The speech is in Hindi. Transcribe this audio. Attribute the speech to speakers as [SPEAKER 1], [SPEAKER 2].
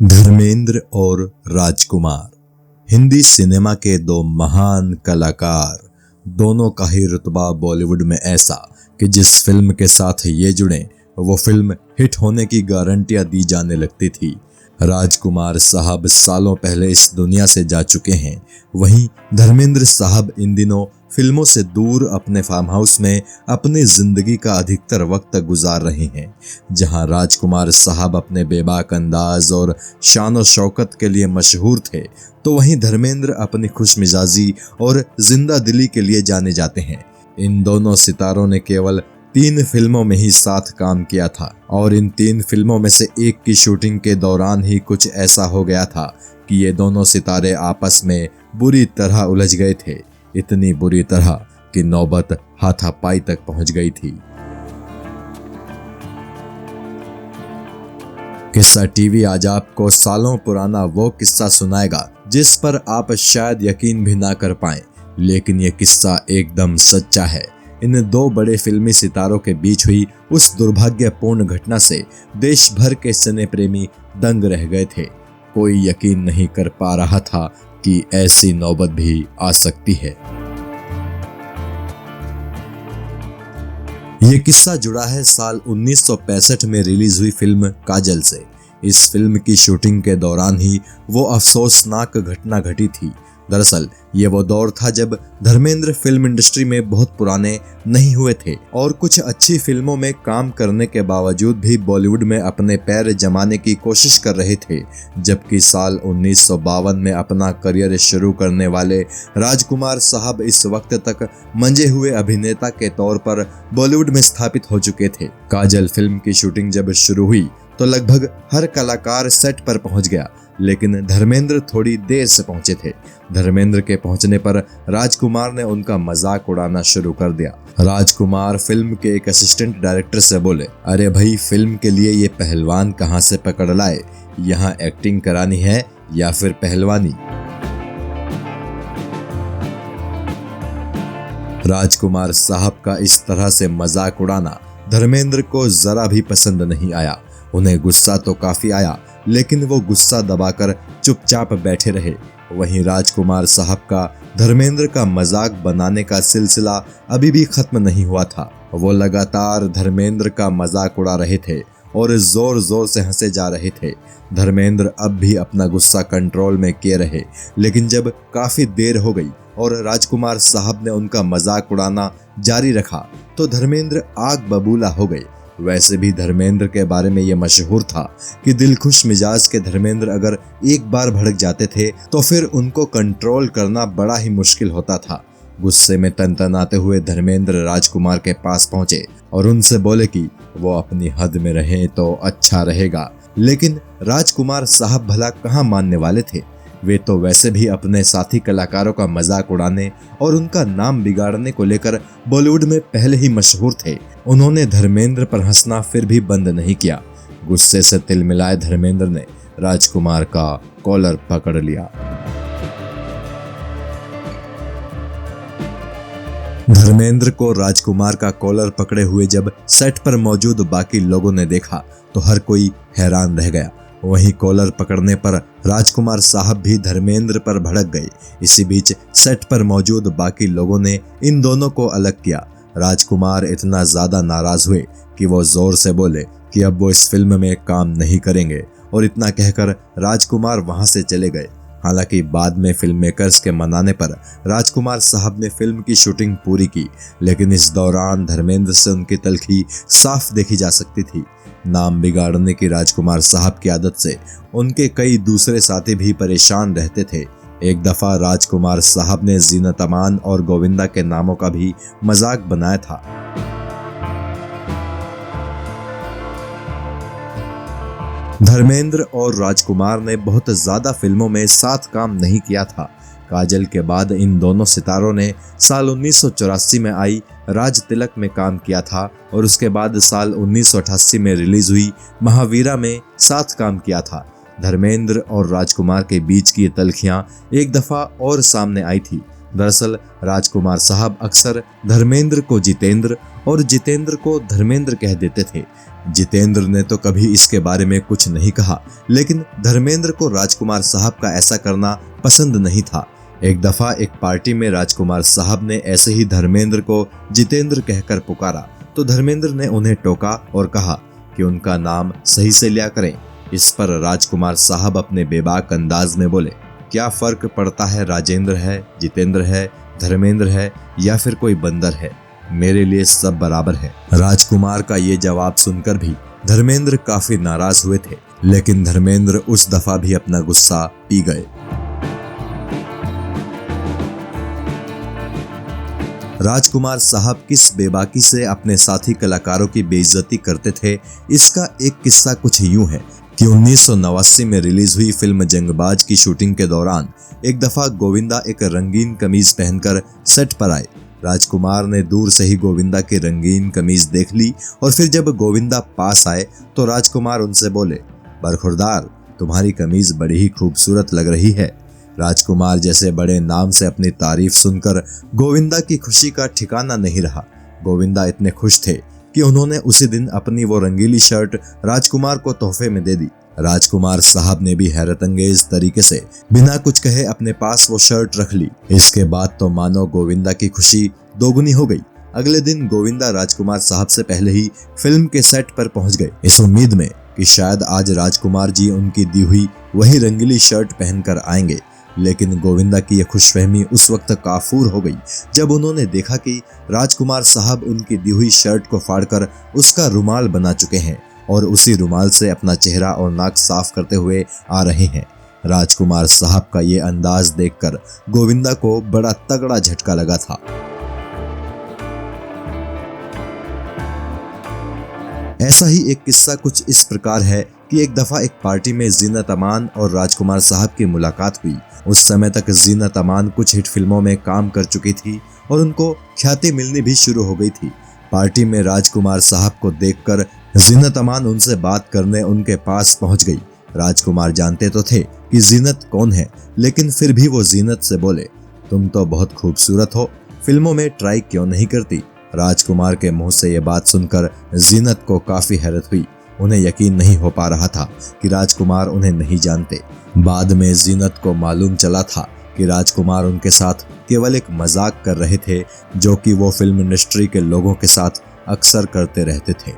[SPEAKER 1] धर्मेंद्र और राजकुमार हिंदी सिनेमा के दो महान कलाकार। दोनों का ही रुतबा बॉलीवुड में ऐसा कि जिस फिल्म के साथ ये जुड़े वो फिल्म हिट होने की गारंटियां दी जाने लगती थी। राजकुमार साहब सालों पहले इस दुनिया से जा चुके हैं, वहीं धर्मेंद्र साहब इन दिनों फिल्मों से दूर अपने फार्म हाउस में अपनी जिंदगी का अधिकतर वक्त गुजार रहे हैं। जहां राजकुमार साहब अपने बेबाक अंदाज और शान और शौकत के लिए मशहूर थे, तो वहीं धर्मेंद्र अपनी खुशमिजाजी और जिंदा दिली के लिए जाने जाते हैं। इन दोनों सितारों ने केवल 3 फिल्मों में ही साथ काम किया था और इन 3 फिल्मों में से एक की शूटिंग के दौरान ही कुछ ऐसा हो गया था कि ये दोनों सितारे आपस में बुरी तरह उलझ गए थे। इतनी बुरी तरह कि नौबत हाथापाई तक पहुंच गई थी। किस्सा टीवी आज आपको सालों पुराना वो किस्सा सुनाएगा जिस पर आप शायद यकीन भी ना कर पाएं, लेकिन ये किस्सा एकदम सच्चा है। इन 2 बड़े फिल्मी सितारों के बीच हुई उस दुर्भाग्यपूर्ण घटना से देश भर के सिने प्रेमी दंग रह गए थे। कोई यकीन नहीं कर पा रहा था कि ऐसी नौबत भी आ सकती है। ये किस्सा जुड़ा है साल 1965 में रिलीज हुई फिल्म काजल से। इस फिल्म की शूटिंग के दौरान ही वो अफसोसनाक घटना घटी थी। दरअसल ये वो दौर था जब धर्मेंद्र फिल्म इंडस्ट्री में बहुत पुराने नहीं हुए थे और कुछ अच्छी फिल्मों में काम करने के बावजूद भी बॉलीवुड में अपने पैर जमाने की कोशिश कर रहे थे। जबकि साल 1952 में अपना करियर शुरू करने वाले राजकुमार साहब इस वक्त तक मंजे हुए अभिनेता के तौर पर बॉलीवुड में स्थापित हो चुके थे। काजल फिल्म की शूटिंग जब शुरू हुई तो लगभग हर कलाकार सेट पर पहुंच गया, लेकिन धर्मेंद्र थोड़ी देर से पहुंचे थे। धर्मेंद्र के पहुंचने पर राजकुमार ने उनका मजाक उड़ाना शुरू कर दिया। राजकुमार फिल्म के एक असिस्टेंट डायरेक्टर से बोले, अरे भाई, फिल्म के लिए ये पहलवान कहां से पकड़ लाए? यहाँ एक्टिंग करानी है या फिर पहलवानी? राजकुमार साहब का इस तरह से मजाक उड़ाना धर्मेंद्र को जरा भी पसंद नहीं आया। उन्हें गुस्सा तो काफी आया, लेकिन वो गुस्सा दबाकर चुपचाप बैठे रहे। वहीं राजकुमार साहब का धर्मेंद्र का मजाक बनाने का सिलसिला अभी भी खत्म नहीं हुआ था। वो लगातार धर्मेंद्र का मजाक उड़ा रहे थे और जोर जोर से हंसे जा रहे थे। धर्मेंद्र अब भी अपना गुस्सा कंट्रोल में किए रहे, लेकिन जब काफी देर हो गई और राजकुमार साहब ने उनका मजाक उड़ाना जारी रखा तो धर्मेंद्र आग बबूला हो गए। वैसे भी धर्मेंद्र के बारे में ये मशहूर था कि दिलखुश मिजाज के धर्मेंद्र अगर एक बार भड़क जाते थे तो फिर उनको कंट्रोल करना बड़ा ही मुश्किल होता था। गुस्से में तनतनाते हुए धर्मेंद्र राजकुमार के पास पहुंचे और उनसे बोले कि वो अपनी हद में रहें तो अच्छा रहेगा। लेकिन राजकुमार साहब भला कहाँ मानने वाले थे। वे तो वैसे भी अपने साथी कलाकारों का मजाक उड़ाने और उनका नाम बिगाड़ने को लेकर बॉलीवुड में पहले ही मशहूर थे। उन्होंने धर्मेंद्र पर हंसना फिर भी बंद नहीं किया। गुस्से से तिलमिलाए धर्मेंद्र ने राजकुमार का कॉलर पकड़ लिया। धर्मेंद्र को राजकुमार का कॉलर पकड़े हुए जब सेट पर मौजूद बाकी लोगों ने देखा तो हर कोई हैरान रह गया। वहीं कॉलर पकड़ने पर राजकुमार साहब भी धर्मेंद्र पर भड़क गए। इसी बीच सेट पर मौजूद बाकी लोगों ने इन दोनों को अलग किया। राजकुमार इतना ज्यादा नाराज हुए कि वो जोर से बोले कि अब वो इस फिल्म में काम नहीं करेंगे और इतना कहकर राजकुमार वहां से चले गए। हालांकि बाद में फिल्म मेकर्स के मनाने पर राजकुमार साहब ने फिल्म की शूटिंग पूरी की, लेकिन इस दौरान धर्मेंद्र से उनकी तल्खी साफ देखी जा सकती थी। नाम बिगाड़ने की राजकुमार साहब की आदत से उनके कई दूसरे साथी भी परेशान रहते थे। एक दफा राजकुमार साहब ने जीनत अमान और गोविंदा के नामों का भी मजाक बनाया था। धर्मेंद्र और राजकुमार ने बहुत ज्यादा फिल्मों में साथ काम नहीं किया था। काजल के बाद इन दोनों सितारों ने साल 1984 में आई राज तिलक में काम किया था और उसके बाद साल 1988 में रिलीज हुई महावीरा में साथ काम किया था। धर्मेंद्र और राजकुमार के बीच की तल्खियां एक दफा और सामने आई थी दरअसल राजकुमार साहब अक्सर धर्मेंद्र को जितेंद्र और जितेंद्र को धर्मेंद्र कह देते थे। जितेंद्र ने तो कभी इसके बारे में कुछ नहीं कहा, लेकिन धर्मेंद्र को राजकुमार साहब का ऐसा करना पसंद नहीं था। एक दफा एक पार्टी में राजकुमार साहब ने ऐसे ही धर्मेंद्र को जितेंद्र कहकर पुकारा तो धर्मेंद्र ने उन्हें टोका और कहा कि उनका नाम सही से लिया करें। इस पर राजकुमार साहब अपने बेबाक अंदाज में बोले, क्या फर्क पड़ता है, राजेंद्र है, जितेंद्र है, धर्मेंद्र है या फिर कोई बंदर है, मेरे लिए सब बराबर है। राजकुमार का ये जवाब सुनकर भी धर्मेंद्र काफी नाराज हुए थे, लेकिन धर्मेंद्र उस दफा भी अपना गुस्सा पी गए। राजकुमार साहब किस बेबाकी से अपने साथी कलाकारों की बेइज्जती करते थे, इसका एक किस्सा कुछ यूं है कि 1989 में रिलीज हुई फिल्म जंगबाज की शूटिंग के दौरान एक दफा गोविंदा एक रंगीन कमीज पहनकर सेट पर आए। राजकुमार ने दूर से ही गोविंदा की रंगीन कमीज देख ली और फिर जब गोविंदा पास आए तो राजकुमार उनसे बोले, बरखुरदार, तुम्हारी कमीज बड़ी ही खूबसूरत लग रही है। राजकुमार जैसे बड़े नाम से अपनी तारीफ सुनकर गोविंदा की खुशी का ठिकाना नहीं रहा। गोविंदा इतने खुश थे कि उन्होंने उसी दिन अपनी वो रंगीली शर्ट राजकुमार को तोहफे में दे दी। राजकुमार साहब ने भी हैरत अंगेज तरीके से बिना कुछ कहे अपने पास वो शर्ट रख ली। इसके बाद तो मानो गोविंदा की खुशी दोगुनी हो गई। अगले दिन गोविंदा राजकुमार साहब से पहले ही फिल्म के सेट पर पहुंच गए, इस उम्मीद में कि शायद आज राजकुमार जी उनकी दी हुई वही रंगीली शर्ट पहनकर आएंगे। लेकिन गोविंदा की यह खुशफहमी उस वक्त काफूर हो गई जब उन्होंने देखा कि राजकुमार साहब उनकी दी हुई शर्ट को फाड़कर उसका रुमाल बना चुके हैं और उसी रुमाल से अपना चेहरा और नाक साफ करते हुए आ रहे हैं। राजकुमार साहब का ये अंदाज देखकर गोविंदा को बड़ा तगड़ा झटका लगा था। ऐसा ही एक किस्सा कुछ इस प्रकार है कि एक दफा एक पार्टी में जीनत अमान और राजकुमार साहब की मुलाकात हुई। उस समय तक जीनत अमान कुछ हिट फिल्मों में काम कर चुकी थी और उनको ख्याति मिलनी भी शुरू हो गई थी। पार्टी में राजकुमार साहब को देखकर जीनत अमान उनसे बात करने उनके पास पहुंच गई। राजकुमार जानते तो थे कि जीनत कौन है, लेकिन फिर भी वो जीनत से बोले, तुम तो बहुत खूबसूरत हो, फिल्मों में ट्राई क्यों नहीं करती। राजकुमार के मुंह से ये बात सुनकर जीनत को काफी हैरत हुई। उन्हें यकीन नहीं हो पा रहा था कि राजकुमार उन्हें नहीं जानते। बाद में जीनत को मालूम चला था कि राजकुमार उनके साथ केवल एक मजाक कर रहे थे, जो कि वो फिल्म इंडस्ट्री के लोगों के साथ अक्सर करते रहते थे।